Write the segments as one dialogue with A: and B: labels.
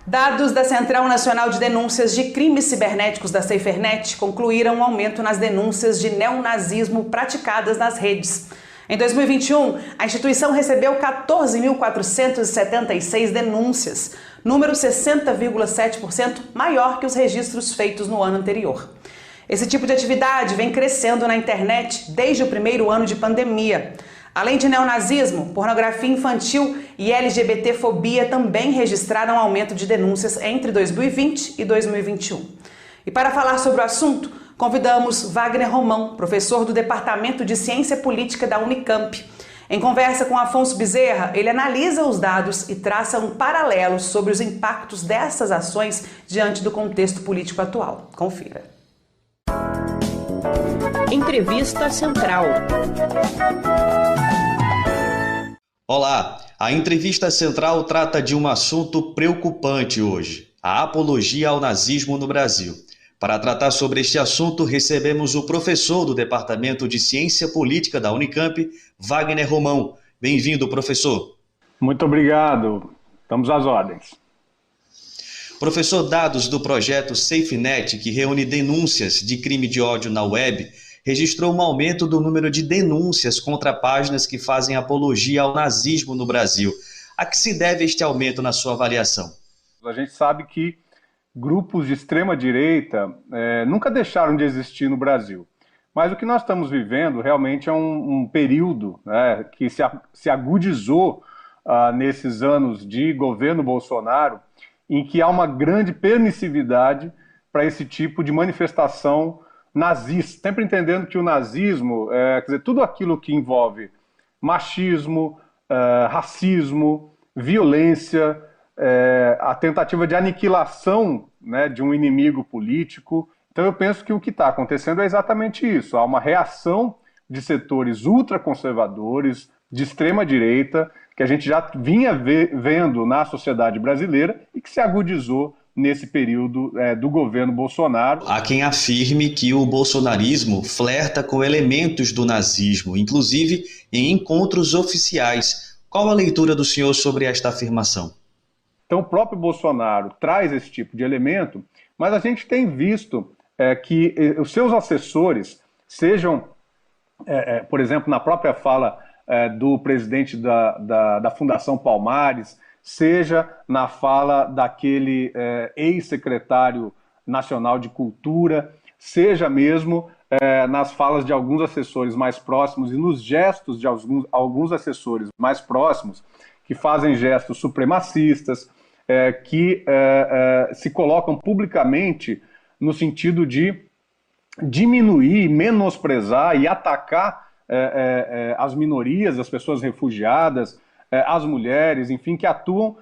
A: Dados da Central Nacional de Denúncias de Crimes Cibernéticos da SaferNet concluíram um aumento nas denúncias de neonazismo praticadas nas redes. Em 2021, a instituição recebeu 14.476 denúncias, número 60,7% maior que os registros feitos no ano anterior. Esse tipo de atividade vem crescendo na internet desde o primeiro ano de pandemia. Além de neonazismo, pornografia infantil e LGBTfobia também registraram aumento de denúncias entre 2020 e 2021. E para falar sobre o assunto, convidamos Wagner Romão, professor do Departamento de Ciência Política da Unicamp. Em conversa com Afonso Bezerra, ele analisa os dados e traça um paralelo sobre os impactos dessas ações diante do contexto político atual. Confira.
B: Entrevista Central.
C: Olá, a Entrevista Central trata de um assunto preocupante hoje, a apologia ao nazismo no Brasil. Para tratar sobre este assunto, recebemos o professor do Departamento de Ciência Política da Unicamp, Wagner Romão. Bem-vindo, professor.
D: Muito obrigado. Estamos às ordens.
C: Professor, dados do projeto SaferNet, que reúne denúncias de crime de ódio na web, registrou um aumento do número de denúncias contra páginas que fazem apologia ao nazismo no Brasil. A que se deve este aumento na sua avaliação?
D: A gente sabe que grupos de extrema-direita nunca deixaram de existir no Brasil. Mas o que nós estamos vivendo realmente é um período, né, que se agudizou nesses anos de governo Bolsonaro, em que há uma grande permissividade para esse tipo de manifestação nazista, sempre entendendo que o nazismo, quer dizer, tudo aquilo que envolve machismo, racismo, violência, a tentativa de aniquilação, né, de um inimigo político. Então eu penso que o que está acontecendo é exatamente isso. Há uma reação de setores ultraconservadores, de extrema-direita, que a gente já vinha vendo na sociedade brasileira e que se agudizou nesse período do governo Bolsonaro.
C: Há quem afirme que o bolsonarismo flerta com elementos do nazismo, inclusive em encontros oficiais. Qual a leitura do senhor sobre esta afirmação?
D: Então o próprio Bolsonaro traz esse tipo de elemento, mas a gente tem visto que os seus assessores sejam, por exemplo, na própria fala do presidente da Fundação Palmares, seja na fala daquele ex-secretário nacional de cultura, seja mesmo nas falas de alguns assessores mais próximos e nos gestos de alguns assessores mais próximos, que fazem gestos supremacistas, que se colocam publicamente no sentido de diminuir, menosprezar e atacar as minorias, as pessoas refugiadas, as mulheres, enfim, que atuam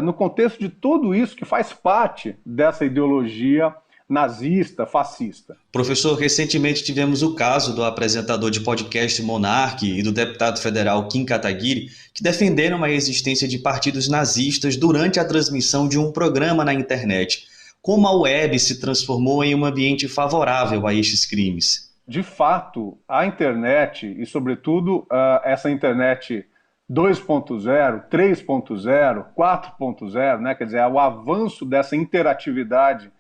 D: no contexto de tudo isso que faz parte dessa ideologia nazista, fascista.
C: Professor, recentemente tivemos o caso do apresentador de podcast Monark e do deputado federal Kim Kataguiri, que defenderam a existência de partidos nazistas durante a transmissão de um programa na internet. Como a web se transformou em um ambiente favorável a estes crimes?
D: De fato, a internet, e sobretudo essa internet 2.0, 3.0, 4.0, né? Quer dizer, o avanço dessa interatividade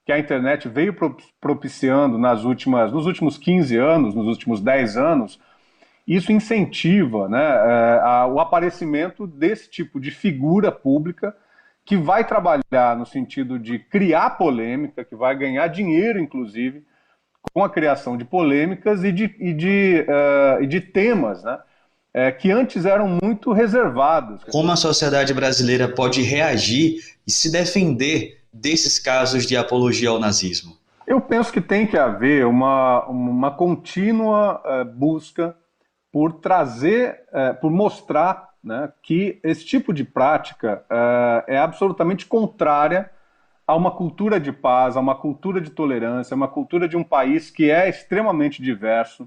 D: que a internet veio propiciando nos últimos 15 anos, nos últimos 10 anos, isso incentiva, né, o aparecimento desse tipo de figura pública que vai trabalhar no sentido de criar polêmica, que vai ganhar dinheiro, inclusive, com a criação de polêmicas e de temas, né, que antes eram muito reservados.
C: Como a sociedade brasileira pode reagir e se defender desses casos de apologia ao nazismo?
D: Eu penso que tem que haver uma contínua busca por mostrar, né, que esse tipo de prática é absolutamente contrária a uma cultura de paz, a uma cultura de tolerância, a uma cultura de um país que é extremamente diverso,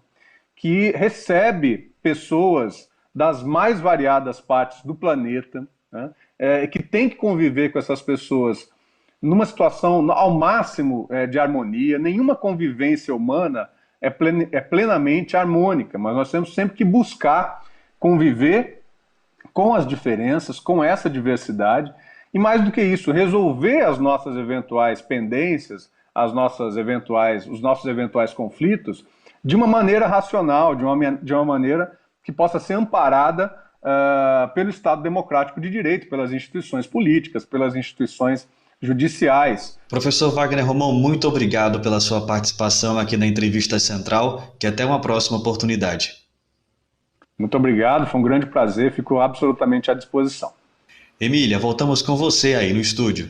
D: que recebe pessoas das mais variadas partes do planeta, né, que tem que conviver com essas pessoas numa situação ao máximo de harmonia. Nenhuma convivência humana é plenamente harmônica, mas nós temos sempre que buscar conviver com as diferenças, com essa diversidade, e mais do que isso, resolver as nossas eventuais pendências, os nossos eventuais conflitos, de uma maneira racional, de uma maneira que possa ser amparada pelo Estado democrático de direito, pelas instituições políticas, pelas instituições judiciais.
C: Professor Wagner Romão, muito obrigado pela sua participação aqui na Entrevista Central, que até uma próxima oportunidade.
D: Muito obrigado, foi um grande prazer, fico absolutamente à disposição.
C: Emília, voltamos com você aí no estúdio.